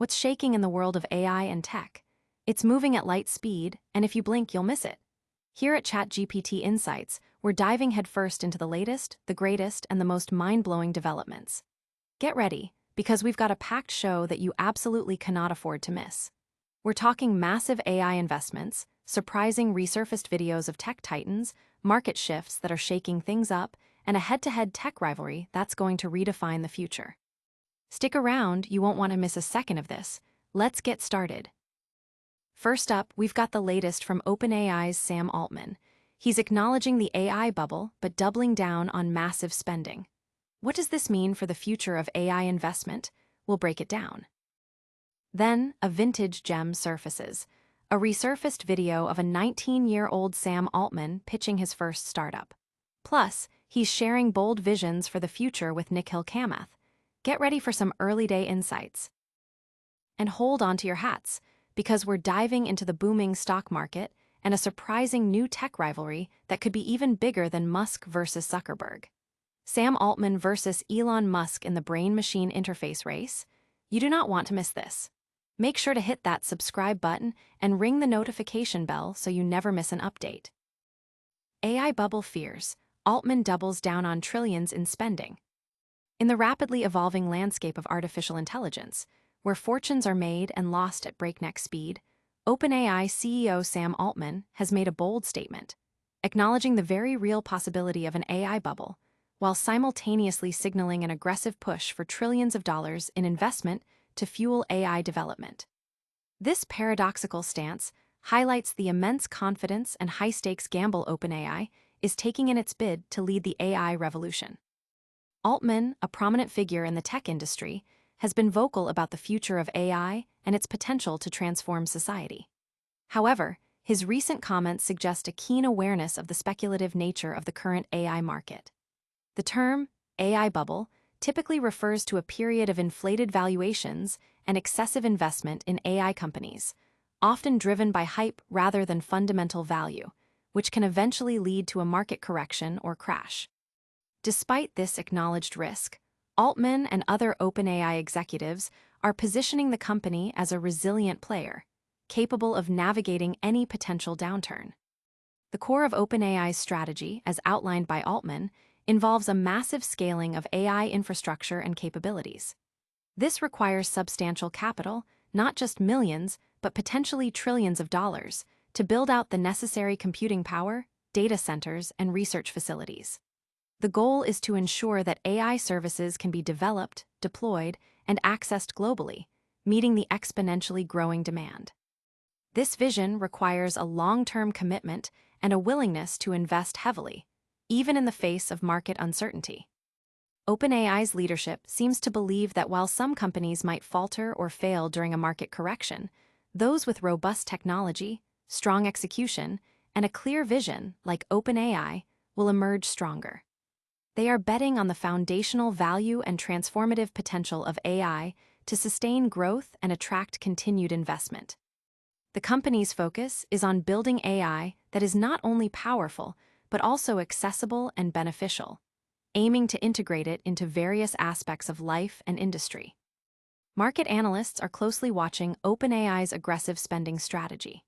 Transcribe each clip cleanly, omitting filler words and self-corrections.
What's shaking in the world of AI and tech? It's moving at light speed, and if you blink, you'll miss it. Here at ChatGPT Insights, we're diving headfirst into the latest, the greatest, and the most mind-blowing developments. Get ready, because we've got a packed show that you absolutely cannot afford to miss. We're talking massive AI investments, surprising resurfaced videos of tech titans, market shifts that are shaking things up, and a head-to-head tech rivalry that's going to redefine the future. Stick around, you won't want to miss a second of this. Let's get started. First up, we've got the latest from OpenAI's Sam Altman. He's acknowledging the AI bubble, but doubling down on massive spending. What does this mean for the future of AI investment? We'll break it down. Then, a vintage gem surfaces. A resurfaced video of a 19-year-old Sam Altman pitching his first startup. Plus, he's sharing bold visions for the future with Nikhil Kamath. Get ready for some early-day insights. And hold on to your hats, because we're diving into the booming stock market and a surprising new tech rivalry that could be even bigger than Musk versus Zuckerberg. Sam Altman versus Elon Musk in the brain-machine interface race? You do not want to miss this. Make sure to hit that subscribe button and ring the notification bell so you never miss an update. AI bubble fears. Altman doubles down on trillions in spending. In the rapidly evolving landscape of artificial intelligence, where fortunes are made and lost at breakneck speed, OpenAI CEO Sam Altman has made a bold statement, acknowledging the very real possibility of an AI bubble, while simultaneously signaling an aggressive push for trillions of dollars in investment to fuel AI development. This paradoxical stance highlights the immense confidence and high-stakes gamble OpenAI is taking in its bid to lead the AI revolution. Altman, a prominent figure in the tech industry, has been vocal about the future of AI and its potential to transform society. However, his recent comments suggest a keen awareness of the speculative nature of the current AI market. The term, AI bubble, typically refers to a period of inflated valuations and excessive investment in AI companies, often driven by hype rather than fundamental value, which can eventually lead to a market correction or crash. Despite this acknowledged risk, Altman and other OpenAI executives are positioning the company as a resilient player, capable of navigating any potential downturn. The core of OpenAI's strategy, as outlined by Altman, involves a massive scaling of AI infrastructure and capabilities. This requires substantial capital, not just millions, but potentially trillions of dollars, to build out the necessary computing power, data centers, and research facilities. The goal is to ensure that AI services can be developed, deployed, and accessed globally, meeting the exponentially growing demand. This vision requires a long-term commitment and a willingness to invest heavily, even in the face of market uncertainty. OpenAI's leadership seems to believe that while some companies might falter or fail during a market correction, those with robust technology, strong execution, and a clear vision, like OpenAI, will emerge stronger. They are betting on the foundational value and transformative potential of AI to sustain growth and attract continued investment. The company's focus is on building AI that is not only powerful, but also accessible and beneficial, aiming to integrate it into various aspects of life and industry. Market analysts are closely watching OpenAI's aggressive spending strategy.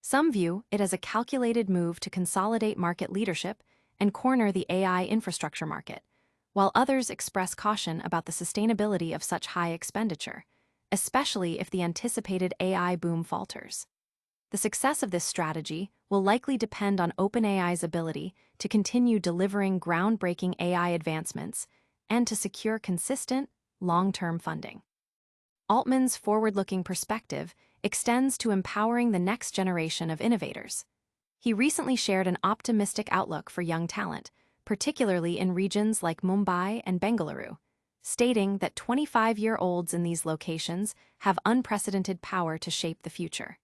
Some view it as a calculated move to consolidate market leadership and corner the AI infrastructure market, while others express caution about the sustainability of such high expenditure, especially if the anticipated AI boom falters. The success of this strategy will likely depend on OpenAI's ability to continue delivering groundbreaking AI advancements and to secure consistent, long-term funding. Altman's forward-looking perspective extends to empowering the next generation of innovators. He recently shared an optimistic outlook for young talent, particularly in regions like Mumbai and Bengaluru, stating that 25-year-olds in these locations have unprecedented power to shape the future.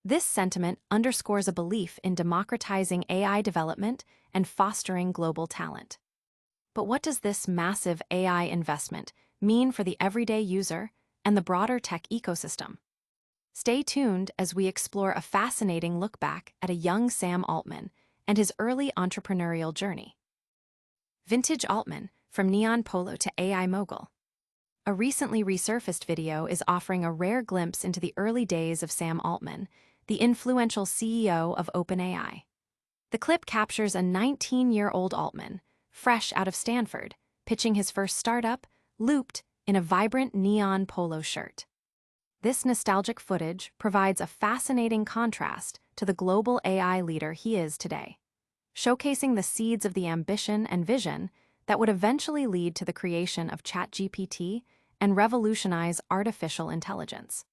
This sentiment underscores a belief in democratizing AI development and fostering global talent. But what does this massive AI investment mean for the everyday user and the broader tech ecosystem? Stay tuned as we explore a fascinating look back at a young Sam Altman and his early entrepreneurial journey. Vintage Altman, from neon polo to AI mogul. A recently resurfaced video is offering a rare glimpse into the early days of Sam Altman, the influential CEO of OpenAI. The clip captures a 19-year-old Altman, fresh out of Stanford, pitching his first startup, looped in a vibrant neon polo shirt. This nostalgic footage provides a fascinating contrast to the global AI leader he is today, showcasing the seeds of the ambition and vision that would eventually lead to the creation of ChatGPT and revolutionize artificial intelligence.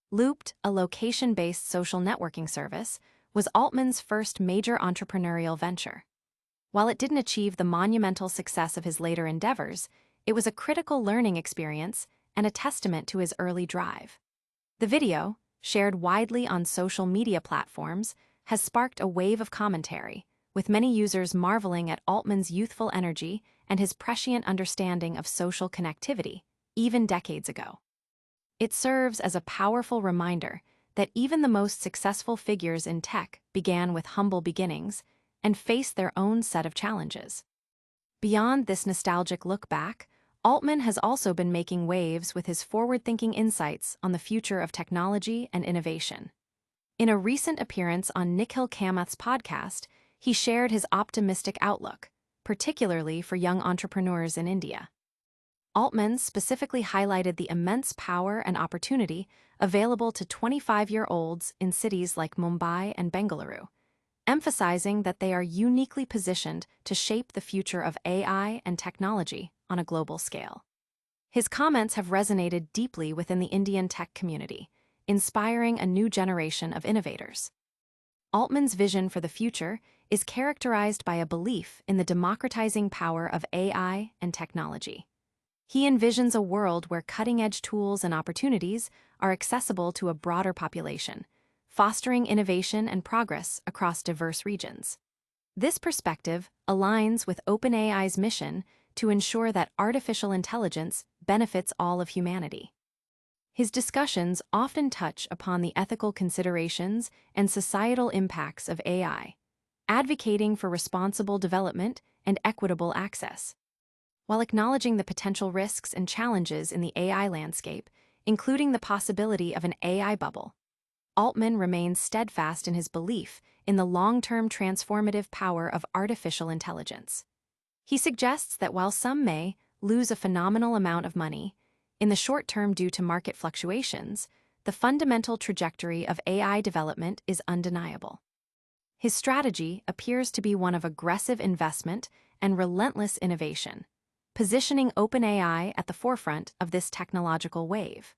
Looped, a location-based social networking service, was Altman's first major entrepreneurial venture. While it didn't achieve the monumental success of his later endeavors, it was a critical learning experience and a testament to his early drive. The video, shared widely on social media platforms, has sparked a wave of commentary, with many users marveling at Altman's youthful energy and his prescient understanding of social connectivity, even decades ago. It serves as a powerful reminder that even the most successful figures in tech began with humble beginnings and faced their own set of challenges. Beyond this nostalgic look back, Altman has also been making waves with his forward-thinking insights on the future of technology and innovation. In a recent appearance on Nikhil Kamath's podcast, he shared his optimistic outlook, particularly for young entrepreneurs in India. Altman specifically highlighted the immense power and opportunity available to 25-year-olds in cities like Mumbai and Bengaluru, emphasizing that they are uniquely positioned to shape the future of AI and technology on a global scale. His comments have resonated deeply within the Indian tech community, inspiring a new generation of innovators. Altman's vision for the future is characterized by a belief in the democratizing power of AI and technology. He envisions a world where cutting-edge tools and opportunities are accessible to a broader population, fostering innovation and progress across diverse regions. This perspective aligns with OpenAI's mission to ensure that artificial intelligence benefits all of humanity. His discussions often touch upon the ethical considerations and societal impacts of AI, advocating for responsible development and equitable access. While acknowledging the potential risks and challenges in the AI landscape, including the possibility of an AI bubble, Altman remains steadfast in his belief in the long-term transformative power of artificial intelligence. He suggests that while some may lose a phenomenal amount of money in the short term due to market fluctuations, the fundamental trajectory of AI development is undeniable. His strategy appears to be one of aggressive investment and relentless innovation, positioning OpenAI at the forefront of this technological wave.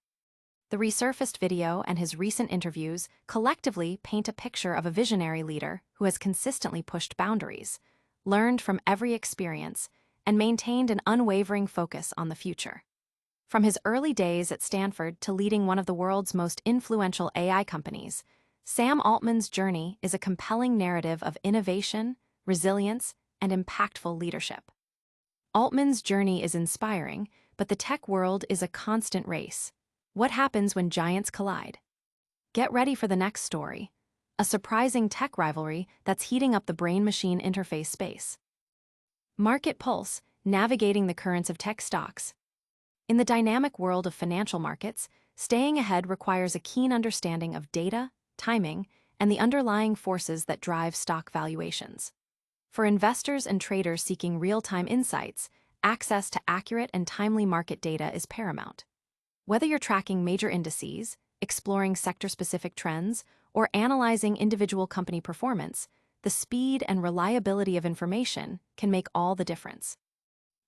The resurfaced video and his recent interviews collectively paint a picture of a visionary leader who has consistently pushed boundaries, learned from every experience, and maintained an unwavering focus on the future. From his early days at Stanford to leading one of the world's most influential AI companies, Sam Altman's journey is a compelling narrative of innovation, resilience, and impactful leadership. Altman's journey is inspiring, but the tech world is a constant race. What happens when giants collide? Get ready for the next story, a surprising tech rivalry that's heating up the brain-machine interface space. Market Pulse, navigating the currents of tech stocks. In the dynamic world of financial markets, staying ahead requires a keen understanding of data, timing, and the underlying forces that drive stock valuations. For investors and traders seeking real-time insights, access to accurate and timely market data is paramount. Whether you're tracking major indices, exploring sector-specific trends, or analyzing individual company performance, the speed and reliability of information can make all the difference.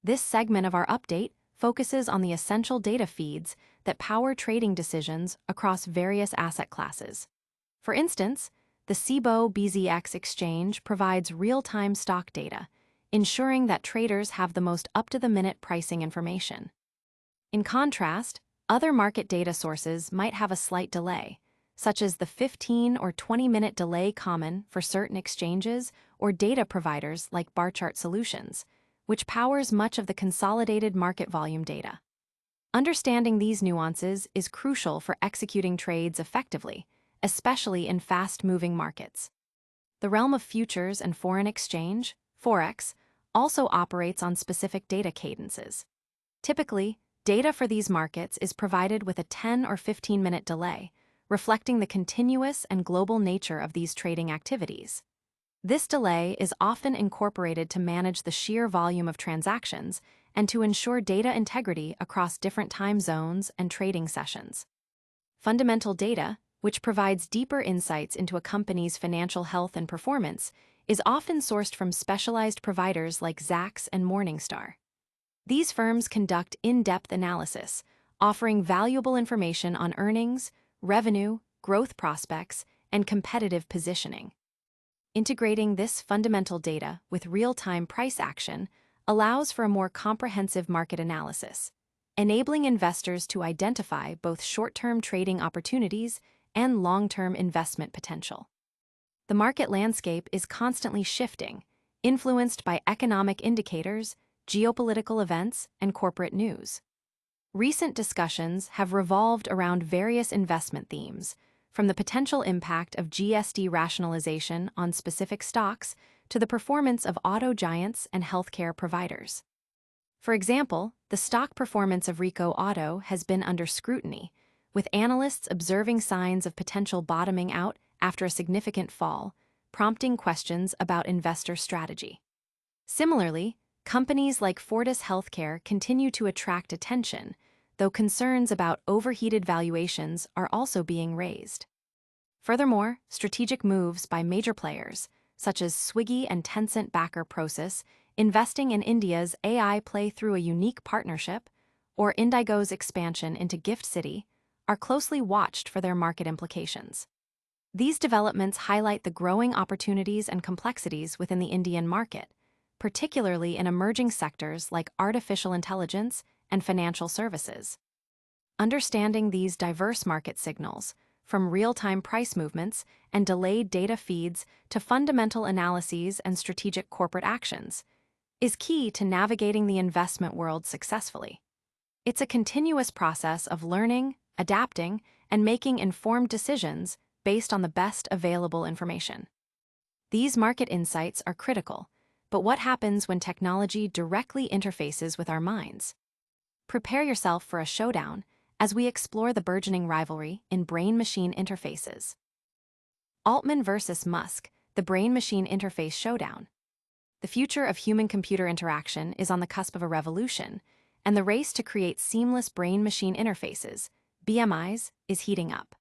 This segment of our update focuses on the essential data feeds that power trading decisions across various asset classes. For instance, the Cboe BZX exchange provides real-time stock data, ensuring that traders have the most up-to-the-minute pricing information. In contrast, other market data sources might have a slight delay, such as the 15 or 20-minute delay common for certain exchanges or data providers like Barchart Solutions, which powers much of the consolidated market volume data. Understanding these nuances is crucial for executing trades effectively, especially in fast-moving markets. The realm of futures and foreign exchange, Forex, also operates on specific data cadences. Typically, Data for these markets is provided with a 10 or 15-minute delay, reflecting the continuous and global nature of these trading activities. This delay is often incorporated to manage the sheer volume of transactions and to ensure data integrity across different time zones and trading sessions. Fundamental data, which provides deeper insights into a company's financial health and performance, is often sourced from specialized providers like Zacks and Morningstar. These firms conduct in-depth analysis, offering valuable information on earnings, revenue, growth prospects, and competitive positioning. Integrating this fundamental data with real-time price action allows for a more comprehensive market analysis, enabling investors to identify both short-term trading opportunities and long-term investment potential. The market landscape is constantly shifting, influenced by economic indicators, geopolitical events, and corporate news. Recent discussions have revolved around various investment themes, from the potential impact of GST rationalization on specific stocks to the performance of auto giants and healthcare providers. For example, the stock performance of Ricoh Auto has been under scrutiny, with analysts observing signs of potential bottoming out after a significant fall, prompting questions about investor strategy. Similarly, companies like Fortis Healthcare continue to attract attention, though concerns about overheated valuations are also being raised. Furthermore, strategic moves by major players, such as Swiggy and Tencent backer Prosus, investing in India's AI play through a unique partnership, or Indigo's expansion into Gift City, are closely watched for their market implications. These developments highlight the growing opportunities and complexities within the Indian market, particularly in emerging sectors like artificial intelligence and financial services. Understanding these diverse market signals, from real-time price movements and delayed data feeds to fundamental analyses and strategic corporate actions, is key to navigating the investment world successfully. It's a continuous process of learning, adapting, and making informed decisions based on the best available information. These market insights are critical, but what happens when technology directly interfaces with our minds? Prepare yourself for a showdown as we explore the burgeoning rivalry in brain-machine interfaces. Altman versus Musk, the brain-machine interface showdown. The future of human-computer interaction is on the cusp of a revolution, and the race to create seamless brain-machine interfaces, BMIs, is heating up.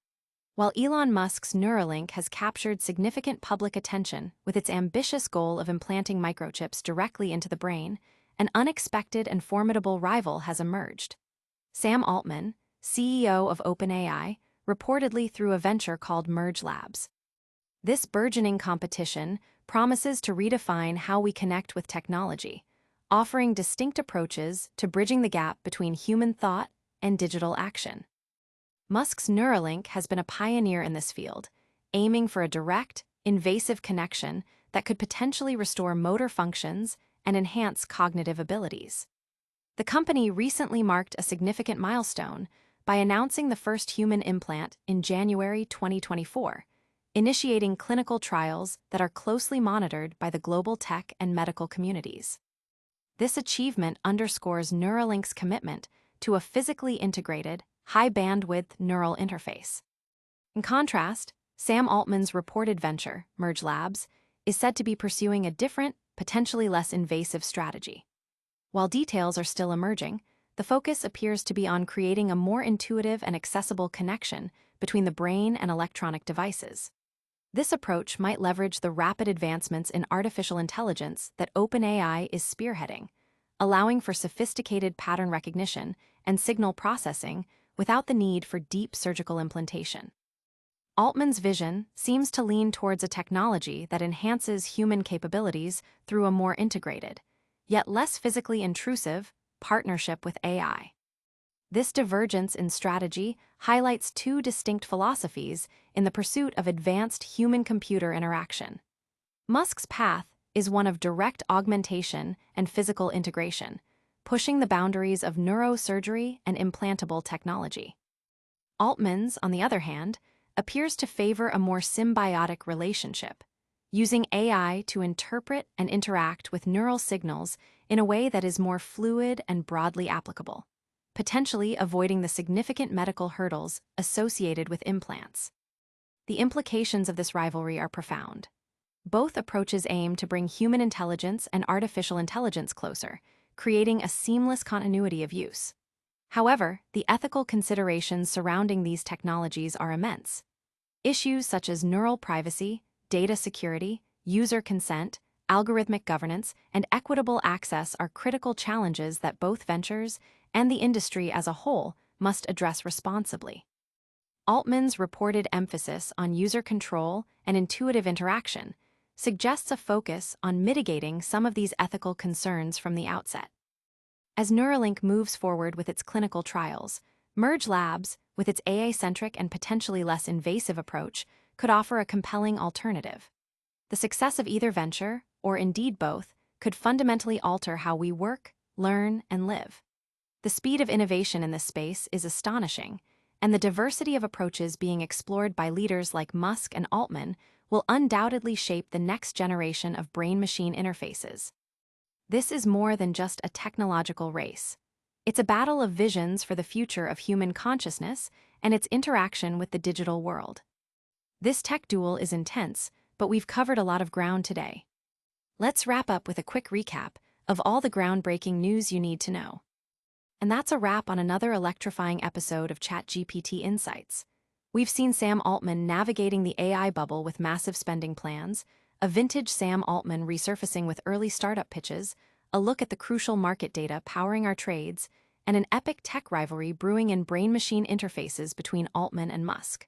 While Elon Musk's Neuralink has captured significant public attention with its ambitious goal of implanting microchips directly into the brain, an unexpected and formidable rival has emerged. Sam Altman, CEO of OpenAI, reportedly through a venture called Merge Labs. This burgeoning competition promises to redefine how we connect with technology, offering distinct approaches to bridging the gap between human thought and digital action. Musk's Neuralink has been a pioneer in this field, aiming for a direct, invasive connection that could potentially restore motor functions and enhance cognitive abilities. The company recently marked a significant milestone by announcing the first human implant in January 2024, initiating clinical trials that are closely monitored by the global tech and medical communities. This achievement underscores Neuralink's commitment to a physically integrated, high-bandwidth neural interface. In contrast, Sam Altman's reported venture, Merge Labs, is said to be pursuing a different, potentially less invasive strategy. While details are still emerging, the focus appears to be on creating a more intuitive and accessible connection between the brain and electronic devices. This approach might leverage the rapid advancements in artificial intelligence that OpenAI is spearheading, allowing for sophisticated pattern recognition and signal processing without the need for deep surgical implantation. Altman's vision seems to lean towards a technology that enhances human capabilities through a more integrated, yet less physically intrusive, partnership with AI. This divergence in strategy highlights two distinct philosophies in the pursuit of advanced human-computer interaction. Musk's path is one of direct augmentation and physical integration, pushing the boundaries of neurosurgery and implantable technology. Altman's, on the other hand, appears to favor a more symbiotic relationship, using AI to interpret and interact with neural signals in a way that is more fluid and broadly applicable. potentially avoiding the significant medical hurdles associated with implants. The implications of this rivalry are profound. Both approaches aim to bring human intelligence and artificial intelligence closer, creating a seamless continuity of use. However, the ethical considerations surrounding these technologies are immense. Issues such as neural privacy, data security, user consent, algorithmic governance, and equitable access are critical challenges that both ventures and the industry as a whole must address responsibly. Altman's reported emphasis on user control and intuitive interaction suggests a focus on mitigating some of these ethical concerns from the outset. As Neuralink moves forward with its clinical trials, Merge Labs, with its AI-centric and potentially less invasive approach, could offer a compelling alternative. The success of either venture, or indeed both, could fundamentally alter how we work, learn, and live. The speed of innovation in this space is astonishing, and the diversity of approaches being explored by leaders like Musk and Altman will undoubtedly shape the next generation of brain-machine interfaces. This is more than just a technological race. It's a battle of visions for the future of human consciousness and its interaction with the digital world. This tech duel is intense, but we've covered a lot of ground today. Let's wrap up with a quick recap of all the groundbreaking news you need to know. And that's a wrap on another electrifying episode of ChatGPT Insights. We've seen Sam Altman navigating the AI bubble with massive spending plans, a vintage Sam Altman resurfacing with early startup pitches, a look at the crucial market data powering our trades, and an epic tech rivalry brewing in brain-machine interfaces between Altman and Musk.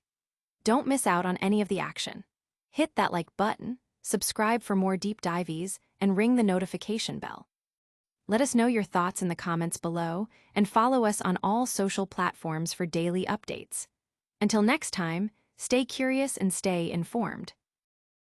Don't miss out on any of the action. Hit that like button, subscribe for more deep dives, and ring the notification bell. Let us know your thoughts in the comments below, and follow us on all social platforms for daily updates. Until next time, stay curious and stay informed.